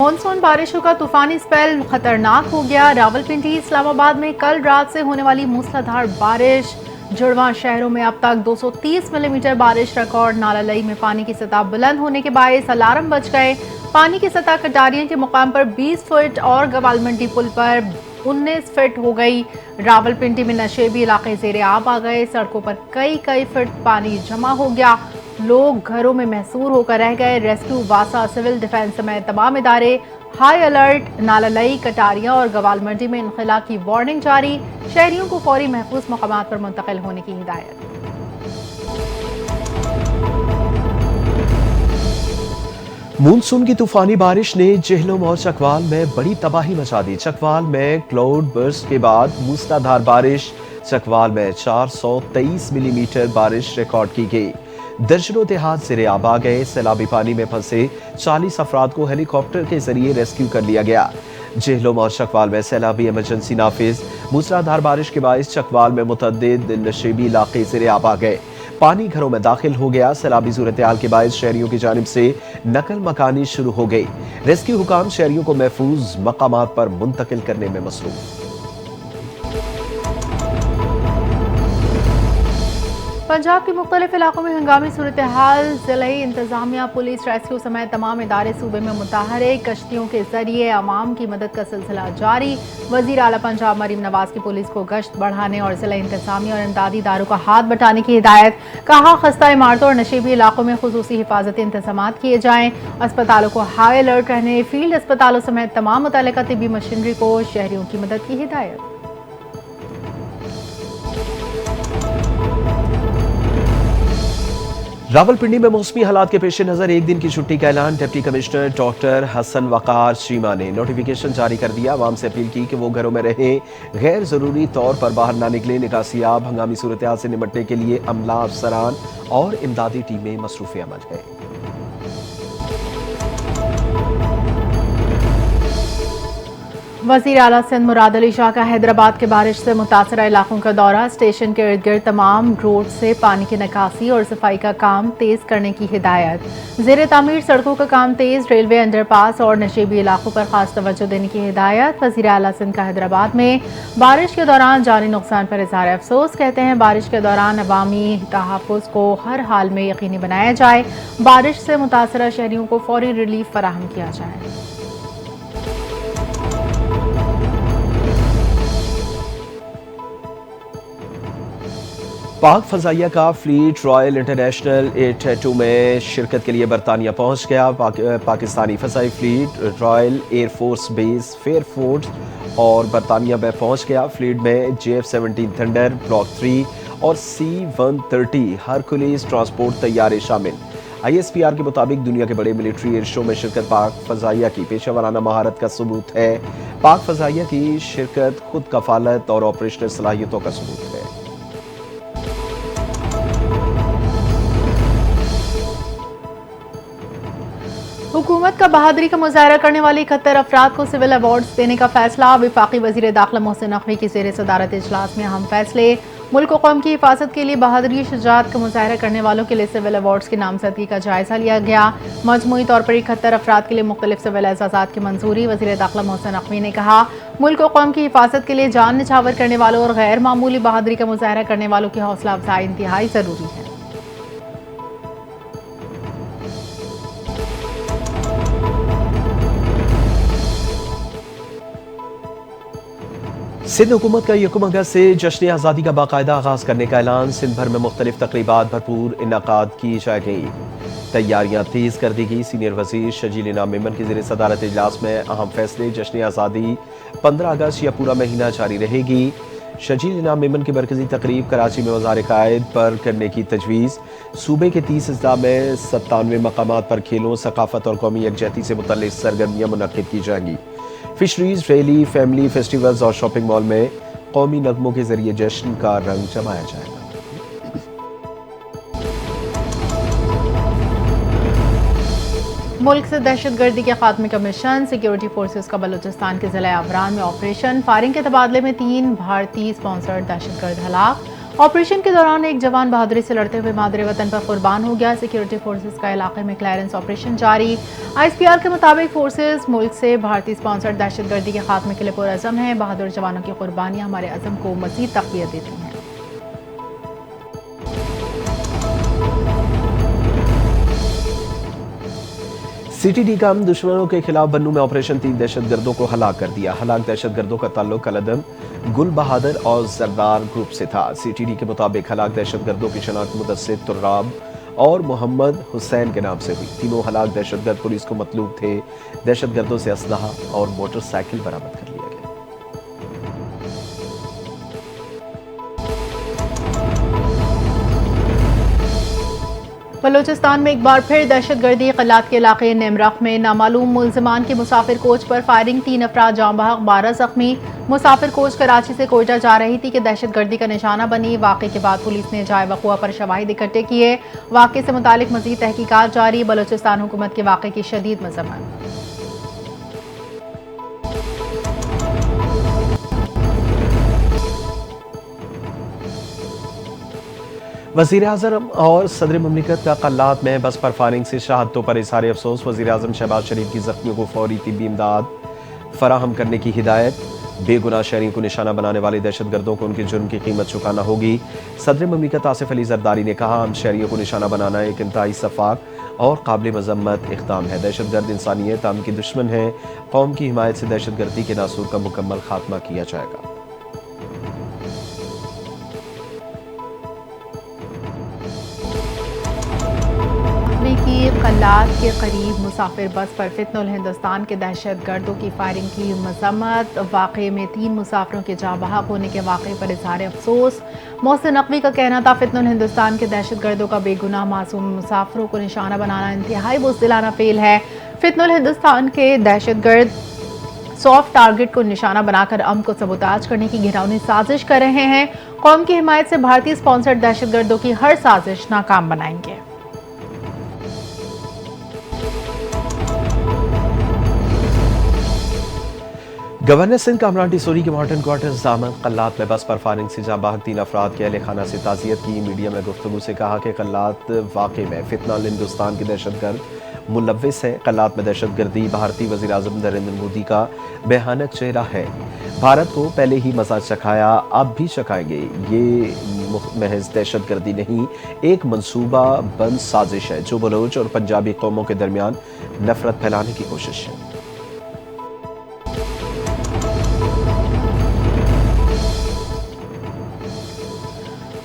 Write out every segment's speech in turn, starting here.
Monsoon बारिशों का तूफानी स्पेल खतरनाक हो गया। रावलपिंडी इस्लामाबाद में कल रात से होने वाली मूसलाधार बारिश, जुड़वां शहरों में अब तक 230 मिलीमीटर बारिश रिकॉर्ड। नाला लई में पानी की सतह बुलंद होने के बायस अलार्म बज गए। पानी की सतह कटारिया के मुकाम पर 20 फुट और गवालमंडी पुल पर 19 फीट हो गई। रावलपिंडी में नशेबी इलाके ज़ेरे आब आ गए। सड़कों पर कई फीट पानी जमा हो गया। लोग घरों में महसूर होकर रह गए। रेस्क्यू, वासा, सिविल डिफेंस समेत तमाम इदारे हाई अलर्ट। नालालई, कटारिया और गवालमंडी में इनखला की वार्निंग जारी। शहरियों को फौरी महफूज मकामात पर मुंतकिल होने की हिदायत। मानसून की तूफानी बारिश ने जेहलम और चकवाल में बड़ी तबाही मचा दी। चकवाल में क्लाउड बर्स्ट के बाद मूसलाधार बारिश। चकवाल में 423 मिलीमीटर बारिश रिकॉर्ड की गई। दर्जनों देहात ज़ेरे आब आ गए। सैलाबी पानी में फंसे 40 अफराद को हेलीकॉप्टर के जरिए रेस्क्यू कर लिया गया। जेहलम और चकवाल में सैलाबी इमरजेंसी नाफिज। मूसलाधार बारिश के बायस चकवाल में मुतअद्दिद नशेबी इलाके ज़ेरे आब आ गए। पानी घरों में दाखिल हो गया। सैलाबी सूरत-ए-हाल के बायस शहरियों की जानिब से नकल मकानी शुरू हो गई। रेस्क्यू हुकाम शहरियों को महफूज मकामात पर मुंतकिल करने में मसरूफ। पंजाब के मुख्तलिफ इलाकों में हंगामी सूरत हाल। ज़िले इंतजामिया, पुलिस, रेस्क्यू समेत तमाम इदारे सूबे में मुतहरिक। कश्तियों के जरिए अवाम की मदद का सिलसिला जारी। वज़ीर आला पंजाब मरीम नवाज की पुलिस को गश्त बढ़ाने और ज़िला इंतजामिया और इमदादी इदारों का हाथ बटाने की हिदायत। कहा, खस्ता इमारतों और नशीबी इलाकों में खुसूसी हिफाजती इंतजाम किए जाएँ। अस्पतालों को हाई अलर्ट रहने, फील्ड अस्पतालों समेत तमाम मुतल्लिका तिब्बी मशीनरी को शहरियों की मदद की हिदायत। रावलपिंडी में मौसमी हालात के पेश नजर एक दिन की छुट्टी का ऐलान। डिप्टी कमिश्नर डॉक्टर हसन वकार चीमा ने नोटिफिकेशन जारी कर दिया। आवाम से अपील की कि वो घरों में रहें, गैर जरूरी तौर पर बाहर ना निकले। निकासियाब हंगामी सूरत हाल से निपटने के लिए अमला, अफसरान और इमदादी टीमें मसरूफ अमल है। वज़ीर आला सिंध मुराद अली शाह का हैदराबाद के बारिश से मुतासरा इलाकों का दौरा। स्टेशन के इर्द गिर्द तमाम रोड से पानी की निकासी और सफाई का काम तेज करने की हिदायत। ज़ेरे तामीर सड़कों का काम तेज। रेलवे अंडरपास और नशेबी इलाकों पर खास तवज्जो देने की हिदायत। वज़ीर आला सिंध का हैदराबाद में बारिश के दौरान जानी नुकसान पर इज़हार अफसोस। कहते हैं, बारिश के दौरान अवामी तहफ़्फ़ुज़ को हर हाल में यकीनी बनाया जाए। बारिश से मुतासरा शहरियों को फौरी रिलीफ फराहम किया जाए। पाक फजाइया का फ्लीट रॉयल इंटरनेशनल 82 में शिरकत के लिए बरतानिया पहुंच गया। पाकिस्तानी फजाई fleet Royal Air Force base Fairford और बरतानिया में पहुंच गया। फ्लीट में JF-17 थंडर, ब्लॉक 3 और C-130 हरकुलिस ट्रांसपोर्ट तैयारे शामिल। ISPR के मुताबिक दुनिया के बड़े मिलिट्री एयर शो में शिरकत पाक फजाइया की पेशेवराना महारत का सबूत है। पाक फजाइया की शिरकत खुद कफालत और ऑपरेशनल सलाहियतों का सबूत है। हुकूमत का बहादुरी का मुजाहरा करने वाले 71 अफराद को सिविल अवार्ड्स देने का फैसला। वफाकी वज़ीर दाखिला मोहसिन नकवी की ज़ेर सदारत इजलास में अहम फैसले। मुल्क और कौम की हिफाजत के लिए बहादुरी शुजाअत का मुजाहरा करने वालों के लिए सिविल अवार्ड्स की नामजदगी का जायजा लिया गया। मजमूई तौर पर 71 अफराद के लिए मुख्तलिफ सिविल एजाज़ात की मंजूरी। वज़ीर दाखिला मोहसिन नकवी ने कहा, मुल्क और कौम की हिफाजत के लिए जान निछावर करने वालों और गैर मामूली बहादुरी का मुजाहरा करने वालों की हौसला अफजाई इंतहाई ज़रूरी है। सिंध हुकूमत का 1 अगस्त से जश्न आज़ादी का बाकायदा आगाज करने का ऐलान। सिंध भर में मुख्तलिफ तकरीबात भरपूर इनकाद की जाएगी। तैयारियां तेज कर दी गई। सीनियर वजीर शजील इनाम मेमन की ज़ेरे सदारत इजलास में अहम फैसले। जश्न आज़ादी 15 अगस्त या पूरा महीना जारी रहेगी। शजील इनाम मेमन की मरकजी तकरीब कराची में वज़ार कायद पर करने की तजवीज़। सूबे के 30 अजला में 97 मकामात पर खेलों, सकाफत और कौमी यकजहती से मुतल्लिक़ सरगर्मियाँ मुनक्किद की जाएंगी। फिशरीज, रैली, फैमिली फेस्टिवल्स और शॉपिंग मॉल में कौमी नगमों के जरिए जश्न का रंग जमाया जाएगा। मुल्क से दहशतगर्दी के खात्मे का मिशन। सिक्योरिटी फोर्सेस का बलूचिस्तान के जिला अवरान में ऑपरेशन। फायरिंग के तबादले में 3 भारतीय स्पॉन्सर्ड दहशतगर्द हलाक। ऑपरेशन के दौरान एक जवान बहादुरी से लड़ते हुए मादरे वतन पर कुर्बान हो गया। सिक्योरिटी फोर्सेस का इलाके में क्लियरेंस ऑपरेशन जारी। ISPR के मुताबिक फोर्सेस मुल्क से भारतीय स्पॉन्सर्ड दहशतगर्दी के खात्मे के लिए पुरअज़म है। बहादुर जवानों की कुर्बानियां हमारे अज़म को मज़ीद तक़वियत देती हैं। CTD का दुश्मनों के खिलाफ बन्नू में ऑपरेशन 3 दहशतगर्दों को हलाक कर दिया। हलाक दहशतगर्दों का ताल्लुक कलदम, गुल बहादुर और जरदार ग्रुप से था। CTD के मुताबिक हलाक दहशतगर्दों की शनाख्त मुदस्सिर तुर्राब और मोहम्मद हुसैन के नाम से हुई। तीनों हलाक दहशतगर्द पुलिस को मतलूब थे। दहशतगर्दों से असलहा और मोटरसाइकिल बरामद कर लिया गया। बलूचिस्तान में एक बार फिर दहशतगर्दी क़लात के इलाके नेमरख में नामालूम मुल्ज़िमान की मुसाफिर कोच पर फायरिंग। 3 अफराद जाँ बहक, 12 जख्मी। मुसाफिर कोच कराची से कोयटा जा रही थी कि दहशतगर्दी का निशाना बनी। वाक़े के बाद पुलिस ने जाए वक़ुआ पर शवाहिद इकट्ठे किए। वाक़े से मुतालिक मज़ीद तहकीकात जारी। बलूचिस्तान हुकूमत के वाक़े की शदीद मज़म्मत। वज़ीर आज़म और सदर मुमलिकत का क़ल्लात में बस पर फायरिंग से शहादतों पर इज़हार अफसोस। वज़ीर आज़म शहबाज शरीफ की ज़ख्मियों को फौरी तिब्बी इमदाद फराहम करने की हिदायत। बेगुनाह शहरियों को निशाना बनाने वाले दहशतगर्दों को उनके जुर्म की कीमत चुकाना होगी। सदर मुमलिकत आसिफ अली जरदारी ने कहा, हम शहरियों को निशाना बनाना एक इंतहाई सफाक और काबिल मजम्मत इक़दाम है। दहशतगर्द इंसानियत आम की दुश्मन है। कौम की हिमायत से दहशतगर्दी के नासूर का मुकम्मल खात्मा किया जाएगा। की क़ल्लात के करीब मुसाफिर बस पर फितनुल हिंदुस्तान के दहशतगर्दों की फायरिंग की मजम्मत। वाक़े में 3 मुसाफिरों के जाँ बहक होने के वाक़े पर इज़हार अफसोस। मोहसिन नकवी का कहना था, फितनुल हिंदुस्तान के दहशतगर्दों का बेगुनाह मासूम मुसाफिरों को निशाना बनाना इंतहाई बुज़दिलाना फेल है। फितनुल हिंदुस्तान के दहशतगर्द सॉफ्ट टारगेट को निशाना बनाकर अमन को सबोताज करने की घिनौनी साजिश कर रहे हैं। कौम की हिमायत से भारतीय स्पॉन्सर्ड दहशतगर्दों की हर साजिश नाकाम बनाएंगे। गवर्नर सिंध कामरान टिसोरी के मॉडर्न क्वार्टर्स दामन क़ल्लात में बस पर फायरिंग से जाँ बहक 3 अफराद के अहले खाना से ताज़ियत की। मीडिया में गुफ्तगू से कहा कि क़ल्लात वाक़े में फितनुल हिंदुस्तान के दहशतगर्द मुलव्विस है। क़ल्लात में दहशतगर्दी भारतीय वज़ीर आज़म नरेंद्र मोदी का भयानक चेहरा है। भारत को पहले ही मज़ा चखाया, अब भी चखाएंगे। ये महज दहशतगर्दी नहीं, एक मंसूबा बंद साजिश है जो बलोच और पंजाबी कौमों के दरमियान नफरत फैलाने की कोशिश है।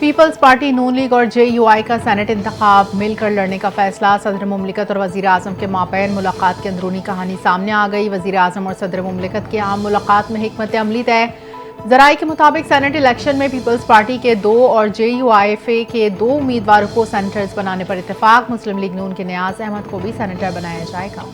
पीपल्स पार्टी, नून लीग और JUI का सेनेट इंतखाब मिलकर लड़ने का फैसला। सदर मुमलिकत और वज़ीर आज़म के माबैन मुलाकात की अंदरूनी कहानी सामने आ गई। वज़ीर आज़म और सदर मुमलिकत की आम मुलाकात में हिकमत अमली तय। ज़राए के मुताबिक सेनेट इलेक्शन में पीपल्स पार्टी के 2 और JUIFA के 2 उम्मीदवारों को सेनेटर्स बनाने पर इत्तेफाक। मुस्लिम लीग नून के नियाज अहमद को भी सेनेटर बनाया जाएगा।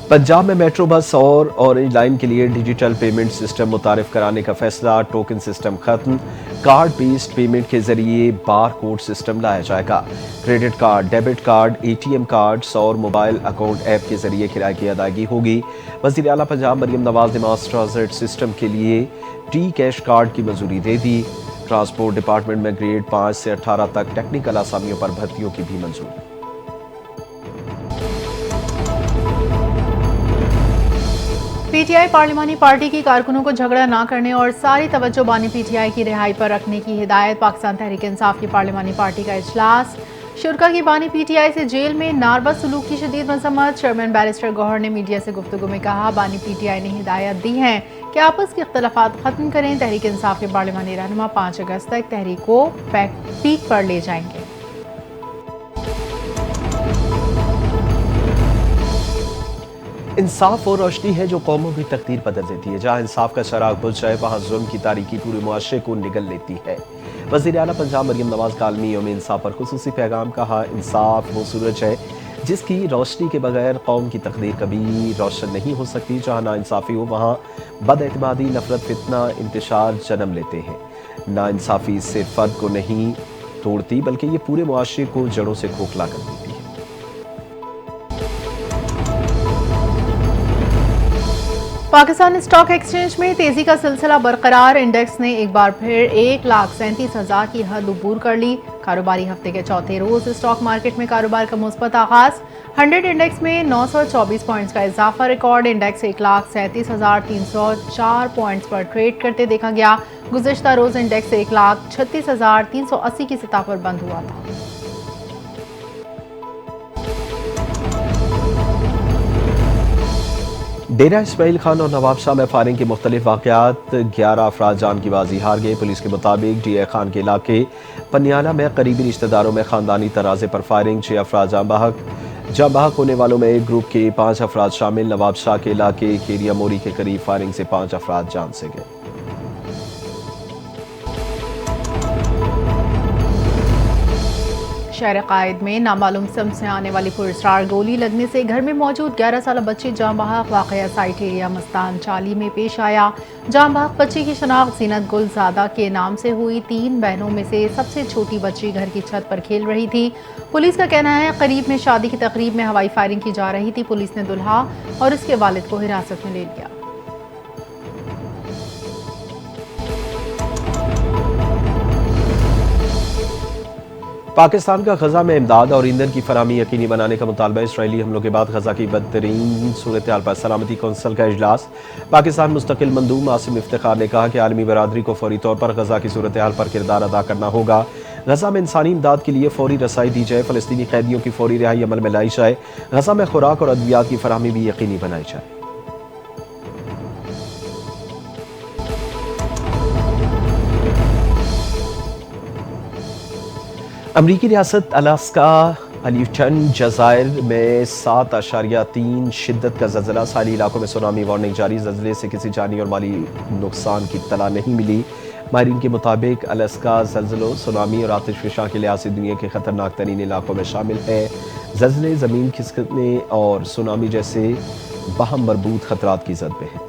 पंजाब में मेट्रो बस और ऑरेंज लाइन के लिए डिजिटल पेमेंट सिस्टम मुतारिफ कराने का फैसला। टोकन सिस्टम खत्म, कार्ड बेस्ड पेमेंट के जरिए बार कोड सिस्टम लाया जाएगा। Credit card, debit card, ATM cards और मोबाइल अकाउंट ऐप के जरिए किराए की अदायगी होगी। वज़ीर आला पंजाब मरियम नवाज ने मास ट्रांजिट सिस्टम के लिए टी कैश कार्ड की मंजूरी दे दी। ट्रांसपोर्ट डिपार्टमेंट में ग्रेड 5 से 18 तक टेक्निकल आसामियों पर भर्तियों की भी मंजूरी। PTI पार्लिमानी पार्टी की कारकुनों को झगड़ा ना करने और सारी तवज्जो बानी PTI की रिहाई पर रखने की हिदायत। पाकिस्तान तहरीक इंसाफ की पार्लिमानी पार्टी का इजलास। शुरा की बानी PTI से जेल में नारवा सलूक की शदीद मजम्मत। चेयरमैन बैरिस्टर गौहर ने मीडिया से गुफ्तगू में कहा, बानी PTI ने हिदायत दी है कि आपस के इख्तलाफात खत्म करें। तहरीक इंसाफ के पार्लिमानी रहनुमा 5 अगस्त तक तहरीक को पीक पर ले जाएंगे। इंसाफ और रोशनी है जो कौमों की तकदीर बदल देती है। जहाँ इंसाफ का चराग बुझ जाए वहाँ जुल्म की तारीकी पूरे मुआशरे को निगल लेती है। वज़ीर आला पंजाब मरियम नवाज का आलमी यौम इंसाफ पर खुसूसी पैगाम। कहा, इंसाफ वो सूरज है जिसकी रोशनी के बगैर कौम की तकदीर कभी रोशन नहीं हो सकती। जहाँ नाइंसाफ़ी हो वहाँ बदएतमादी, नफरत, फितना, इंतशार जन्म लेते हैं। नाइंसाफ़ी सिर्फ फ़र्द को नहीं तोड़ती बल्कि ये पूरे मुआशरे को जड़ों से खोखला कर देती है। पाकिस्तान स्टॉक एक्सचेंज में तेजी का सिलसिला बरकरार। इंडेक्स ने एक बार फिर 1,37,000 की हद अबूर कर ली। कारोबारी हफ्ते के चौथे रोज स्टॉक मार्केट में कारोबार का मुस्बत आगाज। 100 इंडेक्स में 924 पॉइंट्स का इजाफा रिकॉर्ड। इंडेक्स 1,37,304 पॉइंट्स पर ट्रेड करते देखा गया। गुज़िश्ता रोज इंडेक्स 1,36,380 की सतह पर बंद हुआ था। डेरा इस्माइल खान और नवाब शाह में फायरिंग के मुख्तलिफ वाक़यात। 11 अफराद जान की बाजी हार गए। पुलिस के मुताबिक डीए खान के इलाके पनियाला में करीबी रिश्तेदारों में खानदानी तराजे पर फायरिंग। 6 अफराद जाँ बहक होने वालों में एक ग्रुप के 5 अफराद शामिल। नवाब शाह के इलाके केरिया मोरी के करीब फायरिंग से 5 अफराद जान से गए। शहर कायद में नामालूम सिम से आने वाली पुरस्कार गोली लगने से घर में मौजूद 11 साल बच्ची जाँ बहक। वाक़या साइट एरिया मस्तान चाली में पेश आया। जाँ बहक बच्ची की शनाख्त ज़ीनत गुलज़ादा के नाम से हुई। 3 बहनों में से सबसे छोटी बच्ची घर की छत पर खेल रही थी। पुलिस का कहना है करीब में शादी की तकरीब में हवाई फायरिंग की जा रही थी। पुलिस ने दुल्हा और उसके वालिद को हिरासत में ले लिया। पाकिस्तान का गजा में इमदाद और ईंधन की फराहमी यकीनी बनाने का मुतालबा। इसराइली हमलों के बाद गजा की बदतरीन सूरत हाल पर सलामती कौंसिल का इजलास। पाकिस्तान मुस्तकिल मंदूब आसिम इफ्तिखार ने कहा कि आलमी बरादरी को फौरी तौर पर गजा की सूरत हाल पर किरदार अदा करना होगा। गजा में इंसानी इमदाद के लिए फौरी रसाई दी जाए। फ़लस्तीनी कैदियों की फौरी रिहाई अमल में लाई जाए। गजा में खुराक और अद्वियात की फराहमी भी यकीनी बनाई जाए। अमरीकी रियासत अलास्का अल्यूटन जज़ायर में 7.3 शिद्दत का ज़लज़ला। साहिली इलाकों में सुनामी वार्निंग जारी। ज़लज़ले से किसी जानी और माली नुकसान की इत्तला नहीं मिली। माहिरीन के मुताबिक अलास्का ज़लज़लों, सुनामी और आतिशफ़िशां के लिहाज से दुनिया के ख़तरनाक तरीन इलाकों में शामिल है। ज़लज़ले, ज़मीन खिसकने और सुनामी जैसे बाहम मरबूत ख़तरात की ज़द में हैं।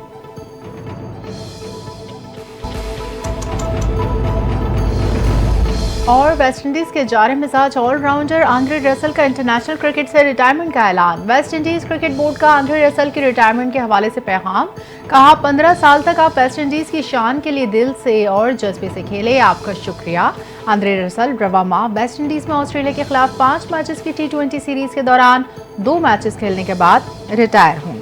और वेस्ट इंडीज के जारे मिजाज ऑलराउंडर आंद्रे रसल का इंटरनेशनल क्रिकेट से रिटायरमेंट का ऐलान। वेस्ट इंडीज क्रिकेट बोर्ड का आंद्रे रसल की रिटायरमेंट के हवाले से पैगाम। कहा 15 साल तक आप वेस्ट इंडीज की शान के लिए दिल से और जज्बे से खेले, आपका शुक्रिया। आंद्रे रसल रवा माह वेस्ट इंडीज में ऑस्ट्रेलिया के खिलाफ 5 मैचेस की T20 सीरीज के दौरान 2 मैचेस खेलने के बाद रिटायर हुए।